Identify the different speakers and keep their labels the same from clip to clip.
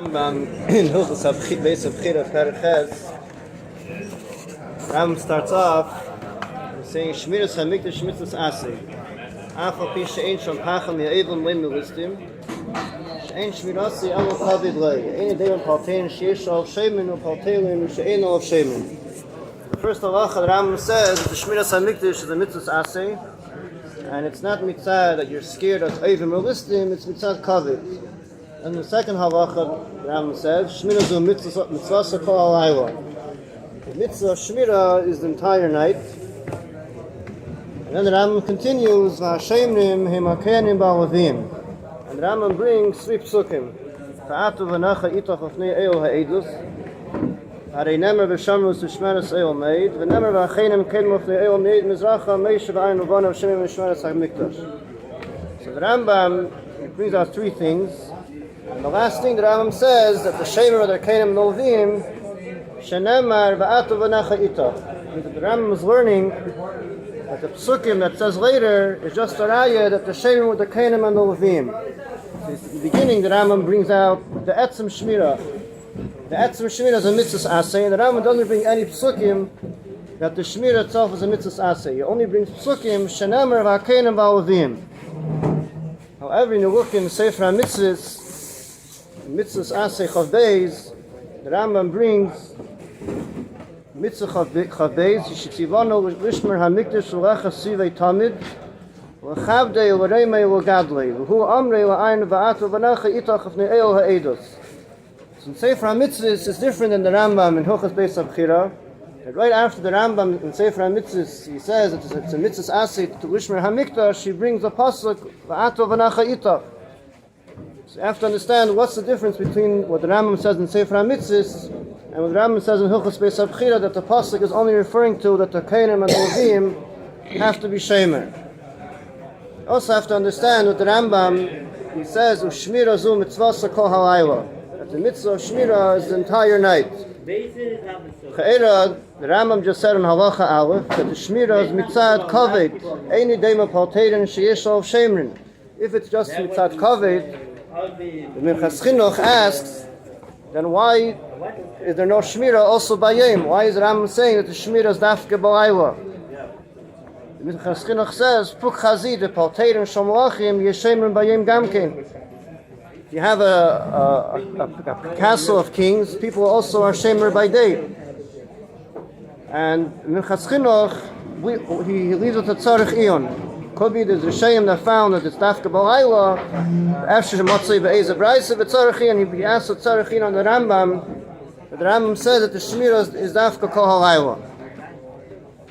Speaker 1: In Beis Ram starts off saying Shmiras Hamikdash mitzvahs aseh. Afal pi she'ein shom pacham ya'evon lein melistim. She'ein shmirasi alo kavid lei. Ein deyon paltein she'esh al shemin u'paltein she'ein al shemin. The first halacha the Ram says that the Shmiras Hamikdash is a mitzvahs aseh, and it's not mitzvah that you're scared of evon melistim, it's mitzvah kavid. And the second halacha, the Rambam says, Shmira zu mitzvah kol halayla. The mitzvah of Shmira is the entire night. And then the Rambam continues, V'ashemrim himakenim ba'alavim. And the Rambam brings three psukim. Ta'atu v'nacha itach ofnei eol ha'edus. Harei nemer v'shamru s'shmeres eol meid. V'nemer v'achenim kenim ofnei eol meid. Mizracha meisha v'ayin u'vanav shemim v'shmeres ha'mikdash. So the Rambam brings out three things. And the last thing the Rambam says that the Shemer of the Kenim Novim Shenemar Va'atu V'nacha Ita. The Rambam is learning that the psukim that says later is just a raya that the Shemer with the Kenim and Novim. So in the beginning the Rambam brings out the Etzem Shmira. The Etzem Shmira is a mitzvah aseh, and the Rambam doesn't bring any psukim that the Shmira itself is a mitzvah aseh. He only brings psukim Shenemar V'akenim V'alavim. However, when you look in the Sefer HaMitzvahs, Mitzvahs Aseh Chav Beis, the Rambam brings Mitzvah Chav Beis, Yishitzivano Lishmer Hamikdash U'lecha Sivei Tamid, U'chavdei U'reimei U'gadlei, U'hu Amrei U'ayin Va'atu V'nacha Itach Afnei Eol Ha'edos. So in Sefer HaMitzvahs is different than the Rambam in Hilchos Beis HaBchira. Right after the Rambam in Sefer HaMitzvahs, he says that it's a Mitzvahs Aseh to Lishmer Hamikdash, he brings a pasuk Va'atu V'nacha Itach. So you have to understand what's the difference between what the Rambam says in Sefer HaMitzvahs and what the Rambam says in Hilchos Beis HaBchira, that the pasuk is only referring to that the Kenim and Levim have to be Shemer. You also have to understand what the Rambam, he says, U'shmira zu mitzvah kol halayla, that the mitzvah of Shmira is the entire night. Cha'era, the Rambam just said in Halacha Aleph, that the Shmira is mitzad kaved, eini dema paltein sheyesh al shemrin. If it's just mitzad kaved, the Menachem asks, then why is there no Shmira also by Yom? Why is Rambam saying that the Shmira is dafke b'layla? The Menachem says, Puk chazid, the palteirim shomlachim, yeshemrim by Yom gamkein. If you have a castle of kings, people also are shemer by day. And Menachem, he leaves with a tzarech ion. Could be there's a shame that found that it's dafka b'layla. After Motzei be'ez abraisa v'tzarachin, and he asked the tzarachin on the Rambam. But the Rambam says that the Shmira is dafka kol halayla.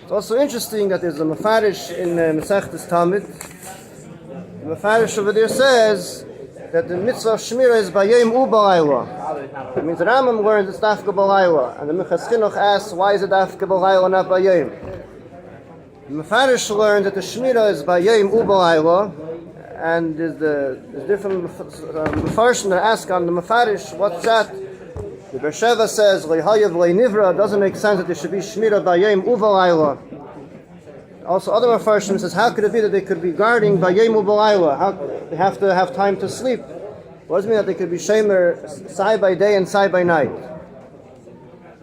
Speaker 1: It's also interesting that there's a mafarish in Masechtas Tamid. The mafarish over there says that the mitzvah of Shmira is bayim u'balayla. It means the Rambam learns it's dafka b'layla, and the Menachem asks why is it dafka b'layla not bayim. The Mefarish learned that the Shmira is by Yom U'Balayla, and there's different Mefarshim that ask on the Mefarish, what's that? The Bersheva says, Le'hayav Le'nivra, doesn't make sense that there should be Shmira by Yom U'Balayla. Also, other Mefarshim says, how could it be that they could be guarding by Yom U'Balayla? How they have to have time to sleep? What does it mean that they could be Shemer side by day and side by night?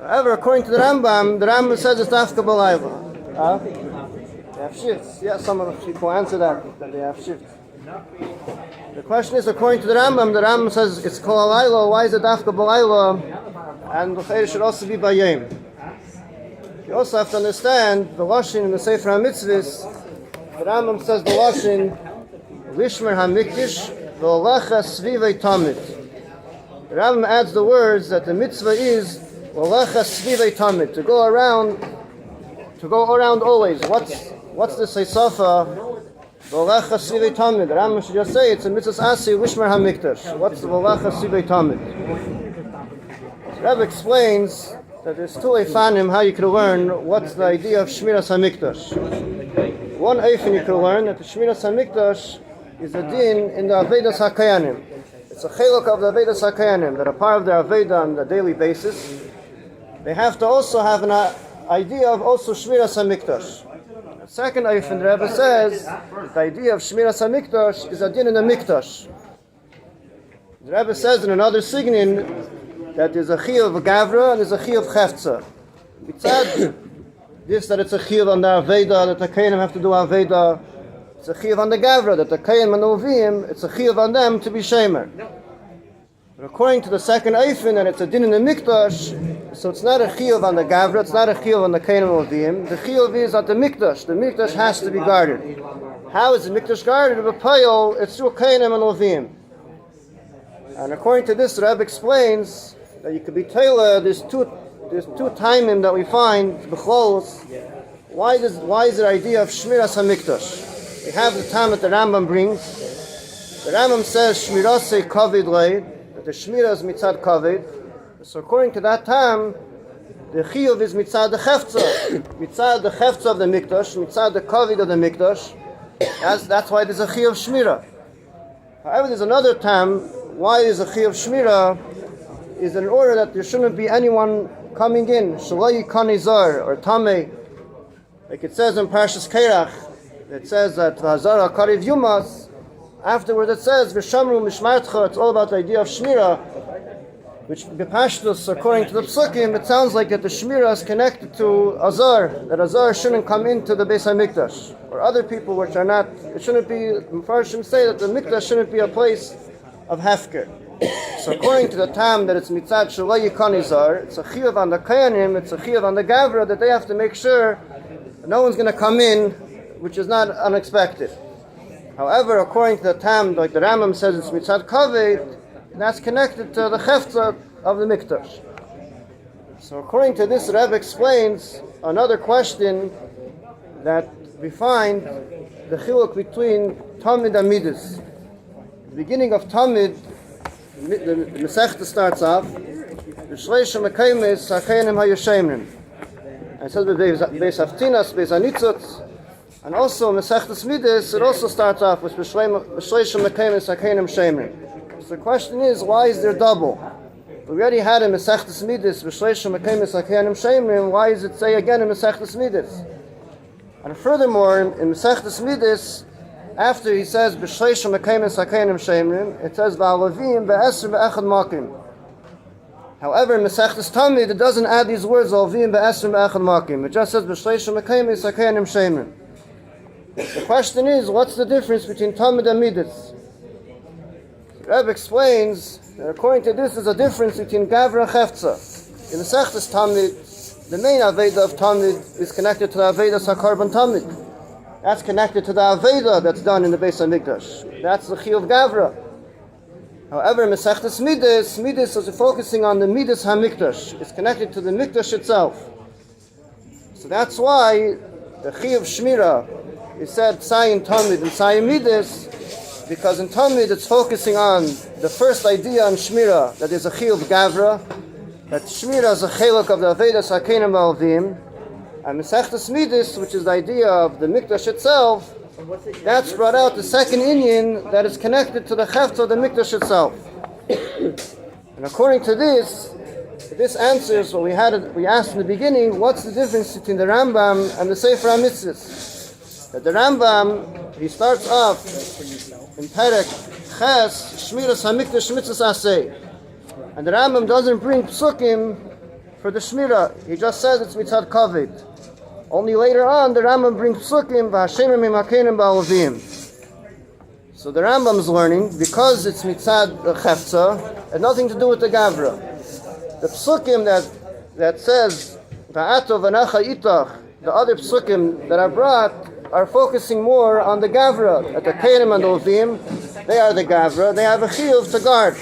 Speaker 1: However, according to the Rambam says it's Dafka B'Layla. They have shifts. Yeah, some of the people answer that they have shifts. The question is, according to the Rambam says it's kol halayla. Why is it dafka b'layla? And the chayr should also be bayim. You also have to understand the lashon in the Sefer HaMitzvahs. The Rambam says the lashon lishmer hamikdash v'olacha svivei tamid. The Rambam adds the words that the mitzvah is olacha svivei tamid, to go around always. What's the Seisafa? V'olacha sivei tamid. The Rambam should just say it's a mitzvah aseh lishmer hamikdash. What's the v'olacha sivei tamid? The Rabbi explains that there's two efanim how you could learn what's the idea of shmiras hamikdash. One eifan you could learn that the shmiras hamikdash is a din in the avedas hakayanim. It's a chelok of the avedas hakayanim that are part of their aveda on a daily basis. They have to also have an idea of also shmiras hamikdash. The second eifan, the Rebbe says the idea of shmiras hamikdash is a din in the mikdash. The Rabbi says in another signin that there's a chiyuv of gavra and there's a chiyuv of chefza. Mitzad this that it's a chiyuv on the aveda, that the kohanim have to do aveda. It's a chiyuv on the gavra, that the kohanim and the levim, it's a chiyuv on them to be shemer. But according to the second eifin, and it's a din in the mikdash, so it's not a chiyuv on the gavra, it's not a chiyuv on the kohanim and levim. The chiyuv is at the mikdash. The mikdash has to be guarded. How is the mikdash guarded? Of a payol, it's through kohanim and levim. And according to this, the Rabbi explains that you could be Taylor. There's two timing that we find בכולל. Why is the idea of Shmiras Hamikdash? We have the time that the Rambam brings. The Rambam says Shmirase Kavid Lei, that the Shmira is mitzad Kavid. So according to that time, the Chiyuv is mitzad the Chefza, mitzad the Chefza of the Mikdash, mitzad the Kavid of the Mikdash. That's why there's a Chiyuv Shmira. However, there's another time. Why is a chiyuv shmira? Is in order that there shouldn't be anyone coming in, shalai kanizar or tamei, like it says in Parshas Kerach. It says that v'hazara kariv yumas. Afterward, it says v'shamru mishmartcha. It's all about the idea of shmira, which b'pashtus, according to the psukim, it sounds like that the shmira is connected to azar. That azar shouldn't come into the Beis Hamikdash or other people which are not. It shouldn't be. Mepharshim say that the mikdash shouldn't be a place of hefker. So according to the time that it's mitzad shalai yikanizar, it's a chiyuv on the kohanim, it's a chiyuv on the gavra, that they have to make sure that no one's going to come in, which is not unexpected. However, according to the time, like the Rambam says, it's mitzad kaved, that's connected to the chefza of the mikdash. So according to this, Rabbi explains another question that we find the chiluk between tamid and midas. The beginning of Tamid, the Masechta starts off, V'shleisha mekaymes ha'chenim ha'yeshemrim. And it says Beis Haftinas, Beis Hanitzot, and also Masechta Midas, it also starts off with V'shleisha mekaymes ha'chenim shemrim. So the question is, why is there double? We already had in Masechta Midas, V'shleisha mekaymes ha'chenim shemrim, why does it say again in Masechta Midas? And furthermore, in Masechta Midas, after he says b'shleisha mekaymes ha'kenim shemrim, it says v'alavim be'esrim be'echad makim. However, in Masechtas Tamid, it doesn't add these words alavim be'esrim be'echad makim. It just says b'shleisha mekaymes ha'kenim shemrim. The question is, what's the difference between Tamid and Midas? The Rebbe explains that according to this, there's a difference between Gavra and Chefza. In Masechtas Tamid, the main aveda of Tamid is connected to the aveda Sakarban Tamid. That's connected to the Aveda that's done in the Beis Hamikdash. That's the Chiyuv Gavra. However, in Masechtas Midas is focusing on the Midas Hamikdash. It's connected to the Mikdash itself. So that's why the Chiyuv Shmira is said Tzayin Tamid and Tzayin Midas, because in Tamid it's focusing on the first idea on Shmira, that is a Chiyuv Gavra, that Shmira is a Chelak of the Avedas HaKenim Ba'alvim. And Masechtas Midas, which is the idea of the Mikdash itself, that's brought out the second inyan that is connected to the Chefza of the Mikdash itself. And according to this answers what we asked in the beginning, what's the difference between the Rambam and the Sefer HaMitzvos? That the Rambam, he starts off in Perek Ches, Shmiras HaMikdash Mitzvos Aseh. And the Rambam doesn't bring psukim for the Shmira. He just says it's mitzad kaved. Only later on, the Rambam brings psukim v'hashemim imakenim ba'alavim. So the Rambam's learning, because it's mitzad chefza, had nothing to do with the gavra. The psukim that says v'ato v'nacha itach, the other psukim that are brought are focusing more on the gavra. At the kenim and the levim, they are the gavra. They have a chiyuv to guard.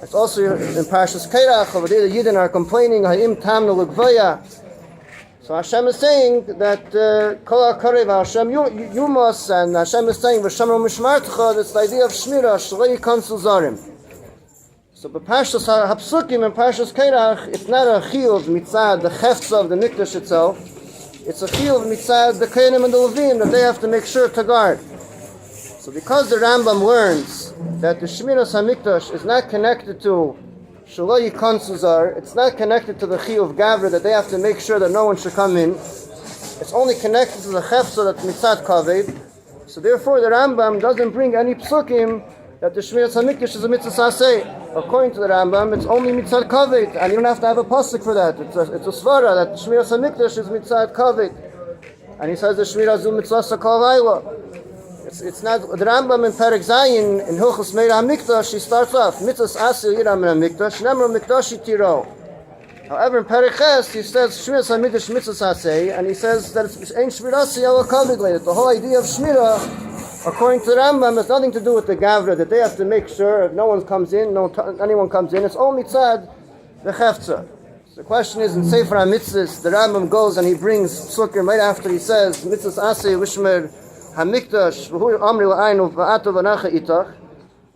Speaker 1: It's also in Parshas Kerach, over there the Yidden are complaining ha'im tam l'ugvaya. So Hashem is saying that Kolel Karev Hashem Yumas, and Hashem is saying V'shamru Mishmartcha. That's the idea of Shmira Shalei Kansul Zarim. So the Parshas Hapsukim and Parshas Kerach, it's not a chiyuv mitzad the chefza of the mikdash itself. It's a chiyuv mitzad the kenim and the levim that they have to make sure to guard. So because the Rambam learns that the Shmiras HaMikdash is not connected to Shalai Kansuzar, it's not connected to the Chiyuv Gavra that they have to make sure that no one should come in. It's only connected to the Chefza that's Mitzad Kaved. So therefore the Rambam doesn't bring any psukim that the Shmiras Hamikdash is a mitzvah aseh. According to the Rambam, it's only mitzvah kavod, and you don't have to have a pasuk for that. It's a svara that the Shmiras Hamikdash is mitzvah kavod. And he says the Shmiras zu mitzvah sakal layla. It's not the Rambam in Perek Zayin in Hilchos Meira Hamikdash. He starts off mitzvahs aseh yiram min Hamikdash, nemar mikdashi tiro. However, in Perek Ches he says Shmiras Hamikdash mitzvahs aseh, and he says that it's ain't shmirasi ala kavod later. The whole idea of shmira, according to the Rambam, has nothing to do with the gavra, that they have to make sure if no one comes in, anyone comes in. It's only tzad the chefza. So the question is, in Sefer HaMitzvahs, the Rambam goes and he brings psukim right after he says mitzvahs aseh v'shmer Hamikdash v'hu amri la'aynu v'atu v'nacha itach.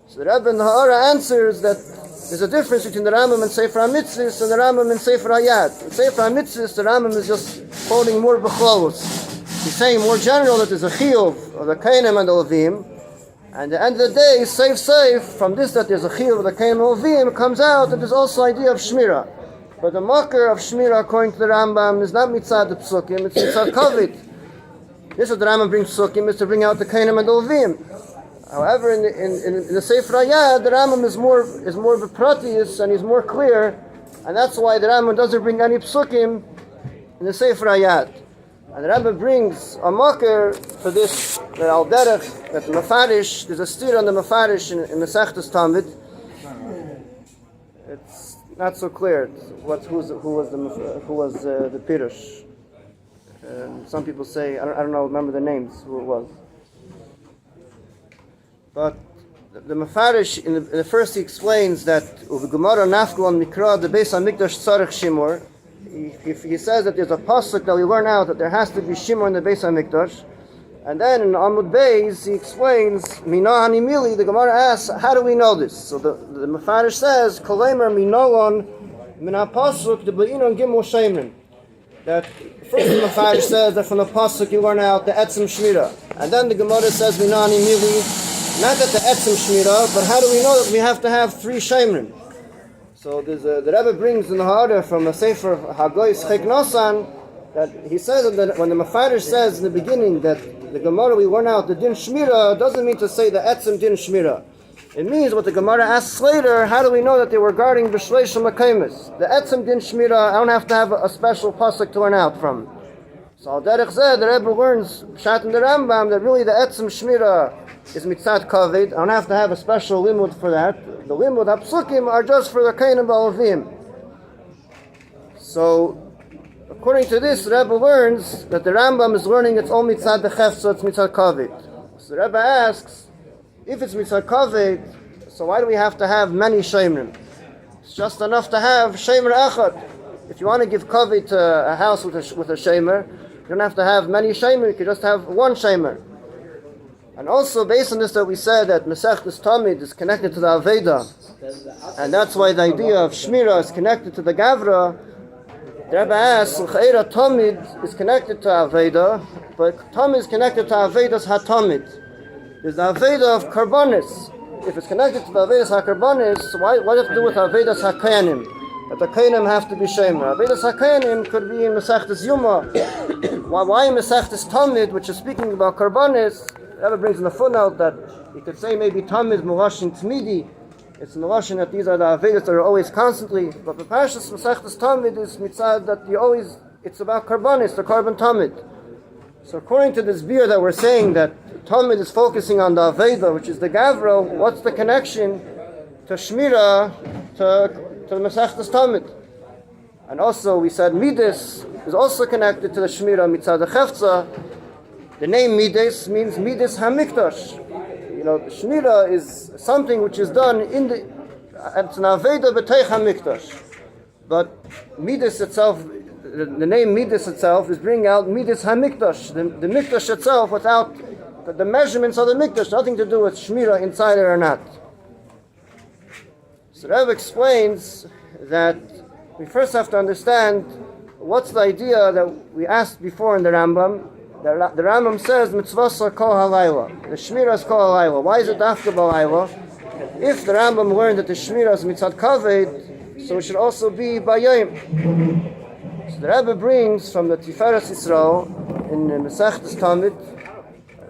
Speaker 1: So the Rabbi in the Ha'ara answers that there's a difference between the Rambam and Sefer HaMitzvahs and the Rambam and Sefer HaYad. In Sefer HaMitzvahs, the Rambam is just quoting more becholos. He's saying more general that there's a chiyuv of the Kainim and the Levim, and at the end of the day, safe, from this that there's a chiyuv of the Kainim and the Levim, it comes out that there's also idea of Shmira. But the makar of Shmira, according to the Rambam, is not mitzad the psukim, it's mitzad kavod. This is what the Rambam brings psukim, is to bring out the Kainim and the Levim. However, in the Sefer HaYad, the Rambam is more bepratius and he's more clear, and that's why the Rambam doesn't bring any psukim in the Sefer HaYad. And the Rabbi brings a makar for this, that al derech, that the mafarish, there's a stir on the mafarish in Masechtas Tamid. It's not so clear who was the pirush. Some people say, I don't know, remember the names, who it was. But the mafarish, in the first he explains that Gemara nafku on mikra the Beis Hamikdash tzarich shimur. He says that there's a pasuk that we learn out that there has to be shimur in the Beis Hamikdash, and then in Amud Beis he explains mina hanimili. The Gemara asks, how do we know this? So the mafarish says kolemer minolon mina pasuk the bleinon gimel shemrin. That first the mafarish says that from the pasuk you learn out the etzem shmira, and then the Gemara says mina hanimili, not that the etzem shmira, but how do we know that we have to have 3 shemrin? So the Rebbe brings in the Ha'ara from a Sefer Hagoyis Chek Nosan that he says that when the Mafarish says in the beginning that the Gemara we learn out the Din Shmira doesn't mean to say the Etzem Din Shmira. It means what the Gemara asks later, how do we know that they were guarding B'Shleish Makaimis? The Etzem Din Shmira, I don't have to have a special pasuk to learn out from. So Al Derech Zeh, the Rebbe learns Pshat in the Rambam that really the Etzem Shmira is mitzad kavod. I don't have to have a special limud for that. The limud hapsukim are just for the Kainim Ba'Levim. So, according to this, the Rebbe learns that the Rambam is learning it's all mitzad the chef, so it's mitzad kavod. So the Rebbe asks, if it's mitzad kavod, so why do we have to have many shemrim? It's just enough to have shemer echad. If you want to give kavod to a house with a shemer, you don't have to have many shemer. You can just have one shemer. And also, based on this, that we said that Masechtas Tamid is connected to the Aveda, and that's why the idea of Shmira is connected to the Gavra. The Rebbe asks, L'chaira Tamid is connected to Aveda, but Tamid is connected to Aveda's HaTamid. There's the Aveda of Karbonis. If it's connected to the Aveda's HaKarbonis, what does it do with Aveda's HaKayanim? That the Kayanim have to be Shemer. Aveda's HaKayanim could be in Masechtas Yuma. Why in Masechtas Tamid, which is speaking about Karbonis, the Rebbe brings in the footnote that you could say maybe Tamid Mulashin Tmidi. It's Mulashin that these are the Avedas that are always constantly. But the Parashas Masechtas Tamid is mitzad that it's about Karbonis, the carbon Tamid. So according to this beer that we're saying that Tamid is focusing on the Aveda, which is the Gavra, what's the connection to Shmira, to the Masechtas Tamid? And also we said Midas is also connected to the Shmira mitzad the Chefza. The name Midas means Midas Hamikdash. You know, Shmira is something which is done it's an Aveda b'teich Hamikdash. But Midas itself, the name Midas itself is bringing out Midas Hamikdash. The Mikdash itself, without the measurements of the Mikdash, nothing to do with Shmira inside it or not. So Rebbe explains that we first have to understand what's the idea that we asked before in the Rambam. The Rambam says mitzvah kol halayla. The shmira is kol halayla. Why is it dafka b'halayla? If the Rambam learned that the shmira is mitzad kavod, so it should also be bayayim. So the Rebbe brings from the Tiferes Yisrael in Masechtas Tamid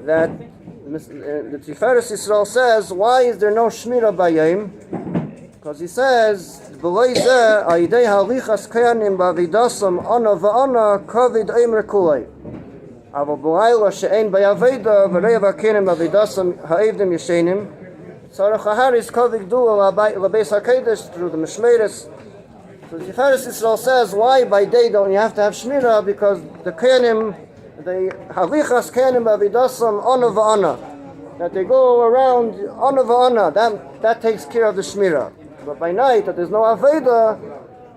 Speaker 1: that The Tiferes Yisrael says, why is there no Shmira Bayim? Because he says, B'lei zeh, ha'idei halichas kayanim b'avidasam ana v'ana kavid eimer kulei. Aval b'layla she'ein b'yaveda v'reiv ha'kenim b'avidasam ha'evdim yeshenim. Tzarech ha'haris kavid du'a l'beis ha'kedesh through the Mishmeres. So the Tiferes Yisrael says, why by day don't you have to have Shmira? Because the kayanim, the halichas kayanim b'avidasam ana v'ana, that they go around ana v'ana, that takes care of the Shmira. But by night, that there's no Aveda,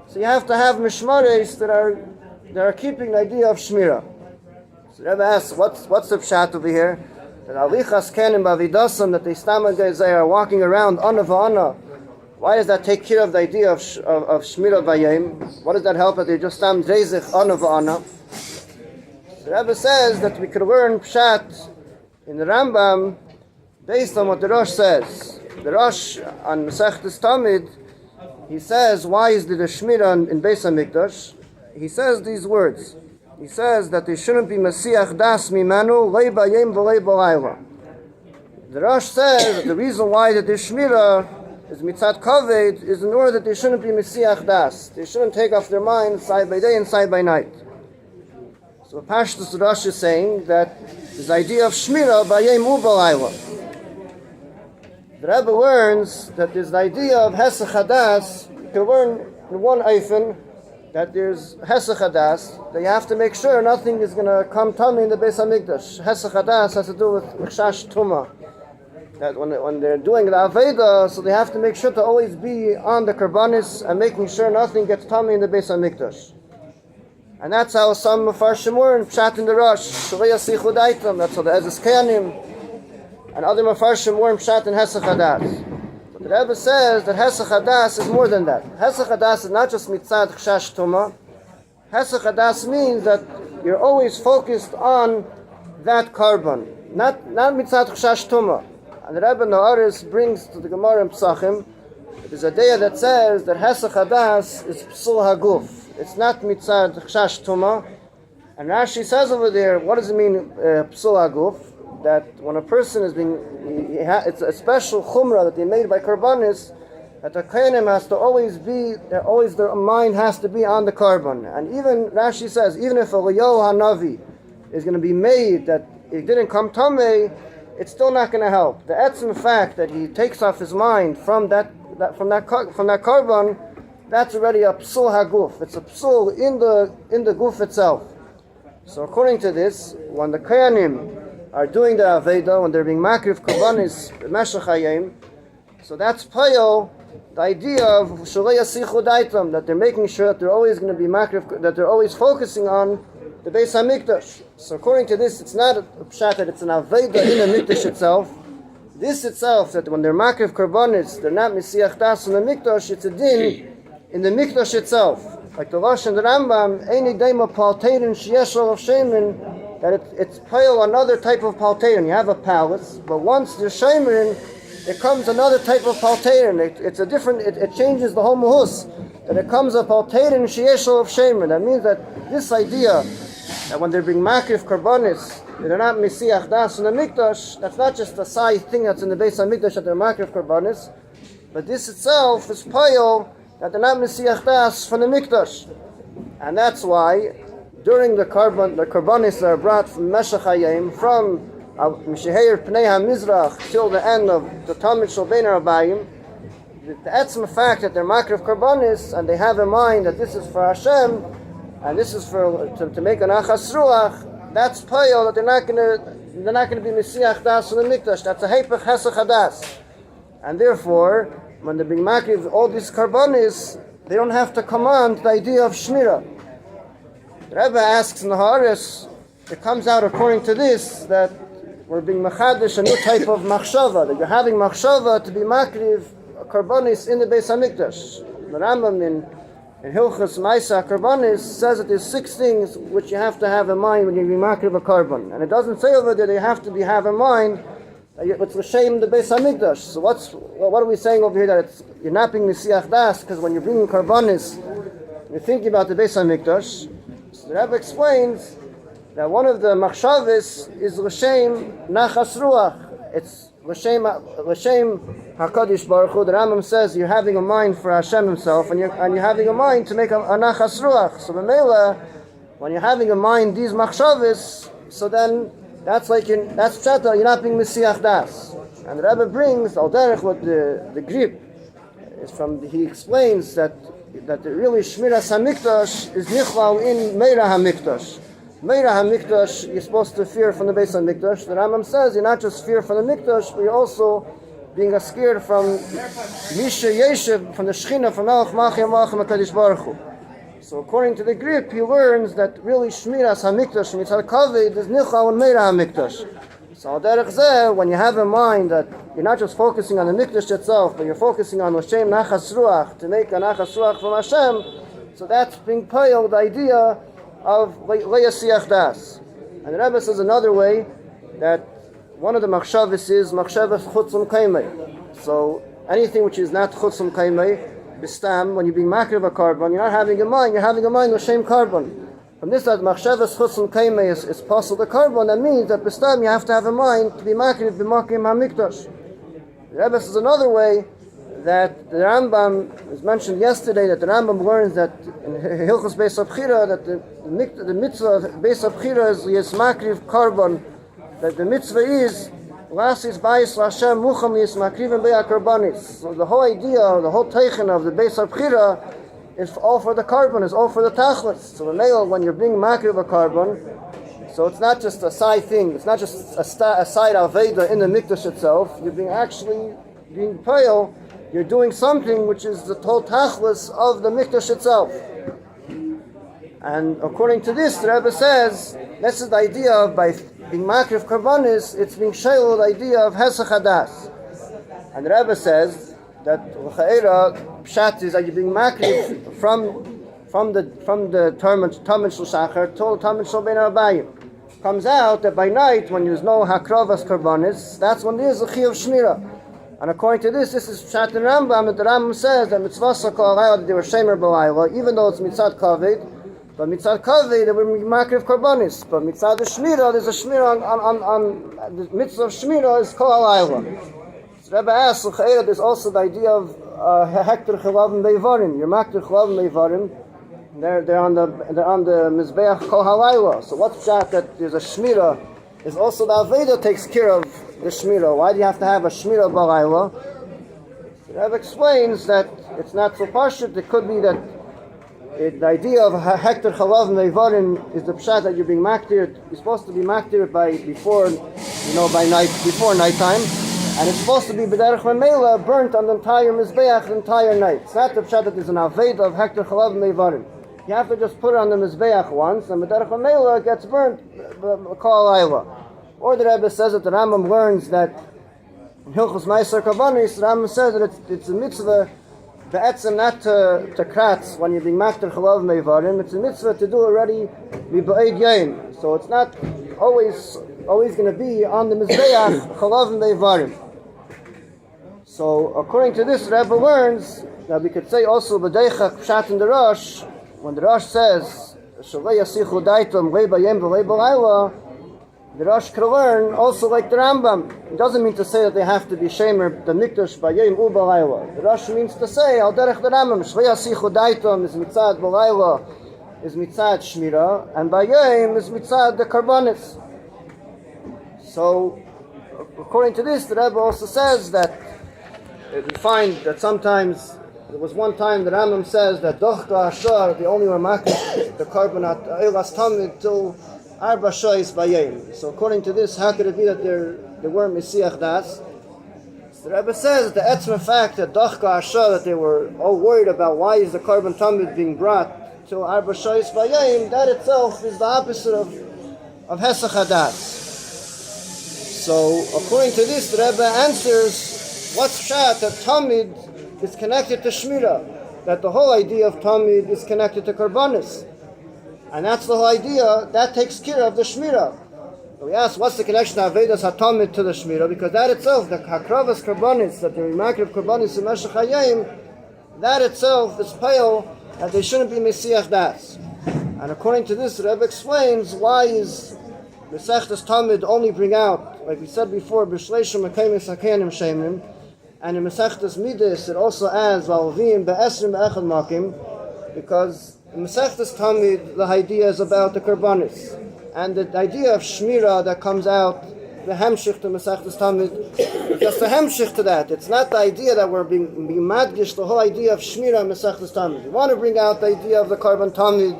Speaker 1: so you have to have Mishmares that are keeping the idea of Shmira. So Rebbe asks, what's the pshat over here? That Alichas Kenim B'Avidasam, that they are walking around Ana V'Ana. Why does that take care of the idea of Shmira V'Yem? What does that help that they just Stam Zezich Ana V'Ana? The Rebbe says that we could learn pshat in the Rambam based on what the Rosh says. The Rosh on Masechtas Tamid, he says, why is there a Shmira in Beis Hamikdash? He says these words. He says that there shouldn't be Masiach Das Mimanu, Lei Bayim V'Lei B'Layla. The Rosh says that the reason why that the Shmira is Mitzat Kaved is in order that there shouldn't be Masiach Das. They shouldn't take off their mind side by day and side by night. So Pashtus Rosh is saying that this idea of Shmira Bayim U B'Layla. The Rebbe learns that there's the idea of Hesach Hadas. You can learn in one eifin that there's Hesach Hadas, that you have to make sure nothing is going to come tummy in the Beis Hamikdash. Hesach Hadas has to do with Chash Tumah. That when they're doing the Aveda, so they have to make sure to always be on the Karbanis and making sure nothing gets tummy in the Beis Hamikdash. And that's how some Mefarshim were in Pshat in the Rosh. Shalei Yasichu Daitam. That's how the Ezes Keanim and other Mefarshim were in Pshat and Hesach Hadas. But the Rebbe says that Hesach Hadas is more than that. Hesach Hadas is not just Mitzad Chash Tumah. Hesach Hadas means that you're always focused on that carbon, not Mitzad Chash Tumah. And the Rebbe Na'aris brings to the Gemara in Pesachim, there's a day that says that Hesach Hadas is Psul Haguf. It's not Mitzad Chash Tumah. And Rashi says over there, what does it mean, Psul Haguf? That when a person is being, it's a special chumrah that they made by karbanis, that the kohenim has to always be, their mind has to be on the carbon. And even Rashi says, even if a Eliyahu Hanavi is going to be made that it didn't come tamei, it's still not going to help. The etzim fact that he takes off his mind from that carbon, that's already a psul haguf. It's a psul in the guf itself. So according to this, when the kohenim are doing the Aveda, when they're being makriv karbanis b'meshach hayim, so that's payol, the idea of shalei yasichu daitam, that they're making sure that they're always going to be makriv, that they're always focusing on the Beis Hamikdash. So according to this, it's not a pshat that it's an Aveda in the Mikdash itself. This itself, that when they're makriv karbanis, they're not misiach das in the Mikdash, it's a din in the Mikdash itself. Like the Rosh and the Rambam, eini daima palteirin sheyesh of shemin, that it's pale another type of palteirin. You have a palace, but once there's shemin, it comes another type of palteirin. It's a different, it changes the whole mahus. That it comes a palteirin sheyesh of shemin. That means that this idea, that when they're being makriv karbanis, they're not misiach das in the Mikdash, that's not just a side thing that's in the Beis Hamikdash that they're makriv karbanis, but this itself is pale, that they're not misiach das from the Mikdash. And that's why during the karbanis that are brought from Meshach Hayim, from Misheher Pnei HaMizrach till the end of the Talmud Shel Bein HaRabayim, the etzim fact that they're makriv karbanis and they have in mind that this is for Hashem and this is for to make an achas ruach, that's payol that they're not going to be misiach das in the mikdash. That's a heipach hesach hadas, and therefore when they bring makriv all these karbanis, they don't have to command the idea of shmira. The Rebbe asks in the Haris, it comes out according to this that we're being machadish a new type of machshava, that you're having machshava to be makriv karbanis in the Beis Hamikdash. The Rambam in Hilchas Maisa Karbanis says that there's 6 things which you have to have in mind when you're being makriv a carbon, and it doesn't say over there that you have to have in mind that it's l'shem the Beis Hamikdash. So what are we saying over here, that you're not being misiach das because when you're bringing karbanis, you're thinking about the Beis Hamikdash? So the Rabbi explains that one of the machshavos is l'shem nachas ruach. It's l'shem HaKadosh Baruch Hu. The Rambam says you're having a mind for Hashem Himself, and you're having a mind to make a nachas ruach. So b'meila, when you're having a mind these machshavos, so then that's pshata. You're not being mesiach das. And the Rabbi brings al derech what the grip is from. He explains that really Shmiras Hamikdash is nichlal in Meira Hamikdash. Meira Hamikdash, you're supposed to fear from the Beis Hamikdash. The Rambam says you're not just fear from the Mikdash, but you're also being scared from Misha Yeshiv, from the Shechina, from Melech Malchei Malchim HaKadosh Baruch Hu. So according to the grip, he learns that really Shmiras Hamikdash Mitzad Kaved is nichlal in Meira Hamikdash. So derech zeh, when you have in mind that you're not just focusing on the Mikdash itself, but you're focusing on L'shem Nachas Ruach, to make a Nachas Ruach from Hashem, so that's being payal, the idea of Le'yasiach Das. And the Rebbe says another way, that one of the machshavos is machshavos chutzum kaimei. So anything which is not chutzum kaimei, bistam, when you're being makriv of a carbon, you're not having in mind, you're having in mind L'shem carbon. From this that machshavas chutzum kaimei is possible the carbon, that means that b'stam you have to have a mind to be makriv b'makim hamikdash. The Rebbe says another way that the Rambam was mentioned yesterday, that the Rambam learns that in Hilchos Beis Abchira that the mitzvah of Beis Abchira is makriv carbon, that the mitzvah is lasis Beis Hashem mucham is makrivim beya karbanis. So the whole idea, the whole teichen of the Beis Abchira is all for the carbon, is all for the tachlis. So the male, when you're being makriv a carbon, so it's not just a side thing, it's not just a side aveda in the mikdash itself, you're being pale, you're doing something which is the total tachlis of the mikdash itself. And according to this, the Rebbe says, this is the idea of by being makriv karbanis, it's being shayl the idea of hesach hadas. And the Rebbe says that l'cha'era pshat is that you're being makriv from the Tamid Shel Shachar till Tamid Shel Bein Arbayim. Comes out that by night, when there's no hakravas karbanis, that's when there is a chi of shmira. And according to this is pshat in Rambam, that the Rambam says that mitzvah kol halayla, that they were shemer b'layla, even though it's mitzad kaved, but mitzad kaved they were makriv karbanis. But mitzad the shmira, there's a shmira on the mitzvah of shmira is kol halayla. Rabbi asks, there's also the idea of hektar chilavim beivarim. You're maktar chilavim beivarim. They're on the mizbeach kol halayla. So what's that there's a shmira? Is also the aveda takes care of the shmira. Why do you have to have a shmira b'layla? The Rabbi explains that it's not so pashut. It could be that the idea of hektar chilavim beivarim is the pshat that you're being maktir. You're supposed to be maktir before nighttime. And it's supposed to be b'derech memela burnt on the entire mizbeach the entire night. It's not the pshat that there's an aveda of hektar chalav meivarim. You have to just put it on the mizbeach once, and b'derech memela it gets burnt kol halayla. Or the Rebbe says that the Rambam learns that in Hilchos Meiser Kavanis, the Rambam says that it's a mitzvah be'etzem not to kratz when you're being maktar chalav meivarim. It's a mitzvah to do already b'ba'ed yain. So it's not always going to be on the mizbeach chalav meivarim. So according to this, Rebbe learns that we could say also b'deichak pshat in the Rosh, when the Rosh says shalei yasichu daitum lei b'yem v'lei b'layla, the Rosh could learn also like the Rambam. It doesn't mean to say that they have to be shemer the mikdash b'yem u b'layla. The Rosh means to say al derech the Rambam shalei yasichu daitum is mitzad b'layla is mitzad shmira, and b'yem is mitzad the karbanis. So according to this, the Rebbe also says that we find that sometimes, there was one time the Rambam says that Dochka Ashar, they only were makriv the carbon at Eilas Tamid till Arba Shois Bayim. So according to this, how could it be that they weren't Mesiach Das? So the Rebbe says the etzma fact that Dochka Ashar, that they were all worried about why is the carbon Tamid being brought till Arba Shois Bayim, that itself is the opposite of Hesach Hadas. So according to this, the Rebbe answers, what's pshat that Tamid is connected to Shmira, that the whole idea of Tamid is connected to Karbanis. And that's the whole idea, that takes care of the Shmira. So we ask, what's the connection of Avedas HaTamid to the Shmira? Because that itself, the Hakravas Karbanis, that the Remarkable Karbanis in Meshach Hayim, that itself is pale that they shouldn't be Mesiach Das. And according to this, the Rebbe explains why is Mesechtes Tamid only bring out, like we said before, B'shleishim Mekayim Sakanim Shemim, and in Mesechtes Midas it also adds V'alvim Be'esrim Be'echad Makim, because in Mesechtes Tamid the idea is about the Karbanis, and the idea of Shmira that comes out, the Hamshich to Mesechtes Tamid, is just a Hamshich to that. It's not the idea that we're being madgish, the whole idea of Shmira and Mesechtes Tamid. We want to bring out the idea of the Karban Tamid,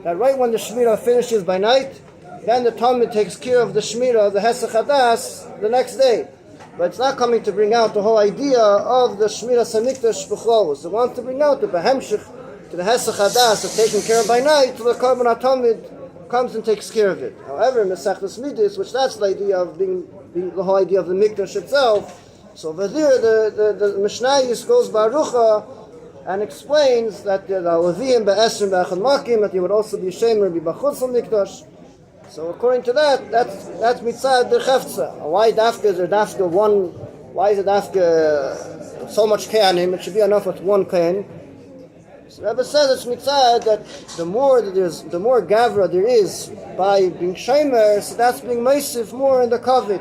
Speaker 1: that right when the Shmira finishes by night, then the Talmud takes care of the Shmira, the Hesach Hadas, the next day. But it's not coming to bring out the whole idea of the Shmira Hamikdash B'cholos. So it wants to bring out the Behemshich to the Hesach Hadas of taking care of by night, to the Karban HaTalmud comes and takes care of it. However, in Mesechtes Midas, which that's the idea of being the whole idea of the Mikdash itself, so over there the Mishnayos goes Barucha and explains that the Levim Be'esrim Be'echad Makim, that he would also be Shemer B'chutz Mikdash. So according to that, that's mitzad the chefza. Why dafka is there dafka one? Why is it dafka so much kayanim? It should be enough with one kayan. So Rabbi says it's mitzad that the more gavra there is by being shemer, so that's being meisif more in the kavit.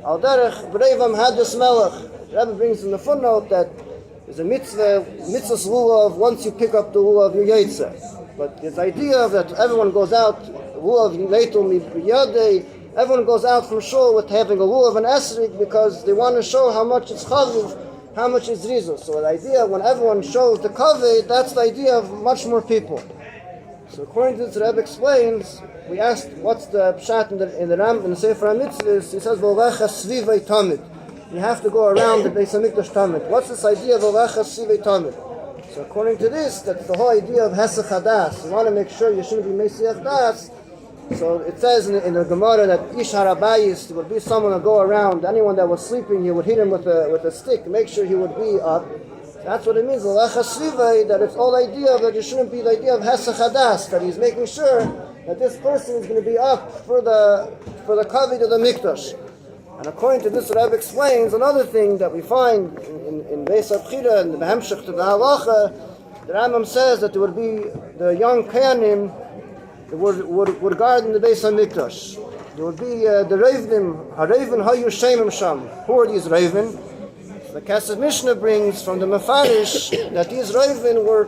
Speaker 1: Al derech b'reivam hadus melech. Rabbi brings in the footnote that there's a mitzvah's lulav once you pick up the lulav your yetzer. But this idea that everyone goes out, everyone goes out from shul with having a lulav and esrik because they want to show how much it's chaviv, how much it's rizus. So the idea when everyone shows the kaveh, that's the idea of much more people. So according to this, Rebbe explains, we asked what's the pshat in the Sefer HaMitzvahs. He says v'olecha svivei tamid. You have to go around the Beis Hamikdash tamid. What's this idea of v'olecha svivei tamid? So according to this, that's the whole idea of Hesach Hadas. You want to make sure you shouldn't be Mesiach Das. So it says in the Gemara that Ish Harabayis would be someone to go around. Anyone that was sleeping, he would hit him with a stick, make sure he would be up. That's what it means. That it's all idea that you shouldn't be the idea of Hesach Hadas. That he's making sure that this person is going to be up for the kavod of the Mikdash. And according to this, Rabbi explains another thing that we find in Beis Abchira and the Behemshech to the Halacha. The Rambam says that there would be the young Kayanim that would guard in the Beis Hamikdash. There would be the Raven, Haraven Hayu Shemim Sham. Who are these Raven? The Kesef Mishnah brings from the Mefarish that these Raven were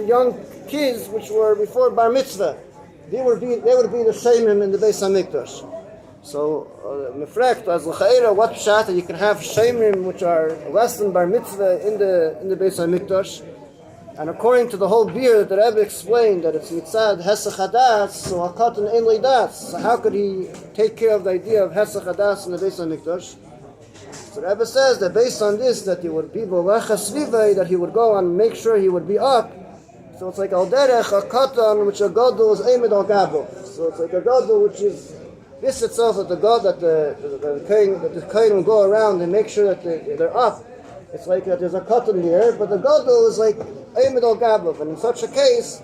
Speaker 1: young kids which were before Bar Mitzvah. They would be the Shemim in the Beis Hamikdash. So, mefrekt as l'chaira, what pshat that you can have shemim which are less than bar mitzvah in the Beis Hamikdash, and according to the whole beer that the Rebbe explained that it's mitzad hesach hadas, so hakatan ein leidas. So how could he take care of the idea of hesach hadas in the Beis Hamikdash? So the Rebbe says that based on this, that he would be b'lecha svivei, that he would go and make sure he would be up. So it's like al derech a katan which a gadol is aimed al gabo. So it's like a gadol which is this itself, that the God, that the kohen will go around and make sure that they're up. It's like that there's a cotton here, but the gadol is like Eimed al Gabav. And in such a case,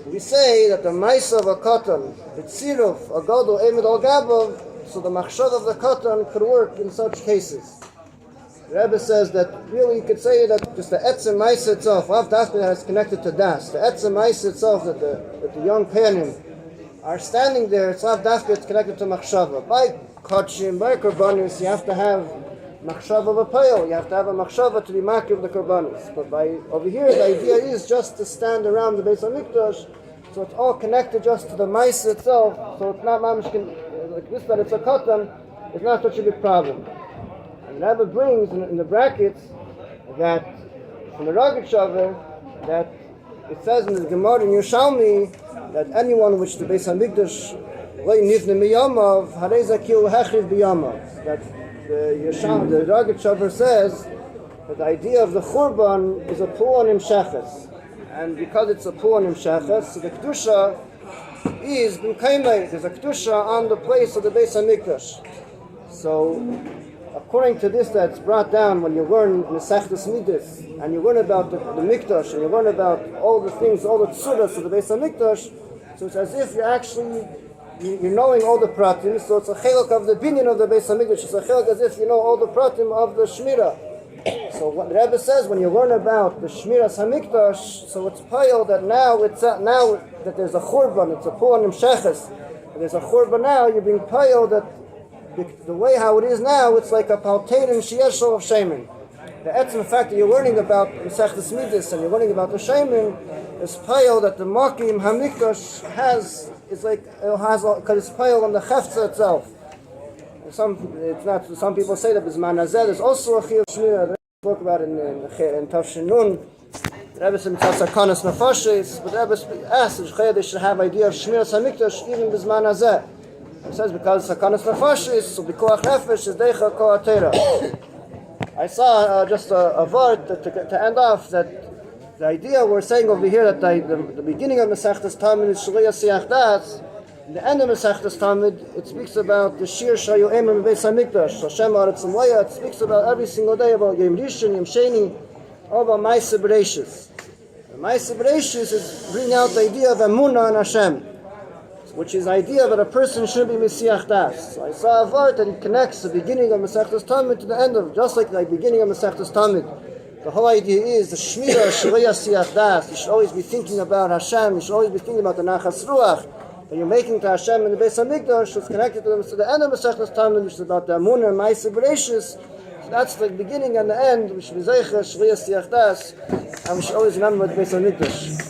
Speaker 1: we say that the maisa of a cotton, the tziruf, a gadol Eimed al Gabav, so the machshav of the cotton could work in such cases. The Rebbe says that really you could say that just the etzem maisa itself, lav dafka that is connected to das, the etzem maisa itself, that the young kohanim are standing there, it's lav dafka, it's connected to machshava. By kodshim, by korbanos, you have to have machshava of a pale, you have to have a machshava to be makir of the korbanos. But over here, the idea is just to stand around the Beis Hamikdash, so it's all connected just to the maisa itself, so it's not mamshkin, like this, that it's a katan, it's not such a big problem. And Rabbi brings in the brackets that, from the Ragid Shaver, that it says in the Gemara in Yerushalmi, that anyone which the Beis Hamikdash loy nivne miyamav harei zakil hechriv biyamav. That the Ragid Shaver says that the idea of the Churban is a pu'anim sheches, and because it's a pu'anim sheches, so the kedusha is b'kaimei. There's a kedusha on the place of the Beis Hamikdash. So, according to this, that's brought down when you learn Mesechtes Midas, and you learn about the Mikdash, and you learn about all the things, all the tzuras of the Beis Hamikdash. So it's as if you're knowing all the pratim. So it's a chelak of the binyan of the Beis Hamikdash. It's a chelak as if you know all the pratim of the Shmira. So what the Rebbe says, when you learn about the Shmiras Hamikdash, so it's payal that now that there's a churban, it's a pu'anim sheches. There's a churban now. You're being payal that the way how it is now, it's like a paltein sheyeshol of shemin. The etzim fact that you're learning about Masechtas Midas and you're learning about the shemin is payal that the Makim Hamikdash has because it's payal on the chefza itself. Some people say that Bisman Hazeh there's also a chiyuv shmira. Spoke about in Tavshinun. The Rebbe said it's sakanas nefashis, but the Rebbe asked they should have idea of Shmiras Hamikdash even Bisman Hazeh. He says because sakanas nefashis, so bikoach nefesh is deicha koach teira. I saw just a vart to end off that the idea we're saying over here that the beginning of Masechtas Tamid is Shliya Siach Das. In the end of Masechtas Tamid, it speaks about the Shir Shayu Emer Beis Hamikdash. Hashem Aretz Moya. It speaks about every single day about Yom Rishon, Yom Sheni, all about Ma'aseh Bereishis. Ma'aseh Bereishis is bringing out the idea of Emunah and Hashem, which is the idea that a person should be Mesiach Das. So I saw a vart that it connects the beginning of Masechtas Tamid to the end of, just like the beginning of Masechtas Tamid. The whole idea is the Shmira Shliya Siach Das. You should always be thinking about Hashem. You should always be thinking about the Nachas Ruach that you're making to Hashem in the Beis Hamikdash. It's connected to the end of Masechtas Tamid, which is about the Amunah and Ma'aseh Bereishis. So that's the beginning and the end. We should be Zeicha Shliya Siach Das, and we should always remember the Beis Hamikdash.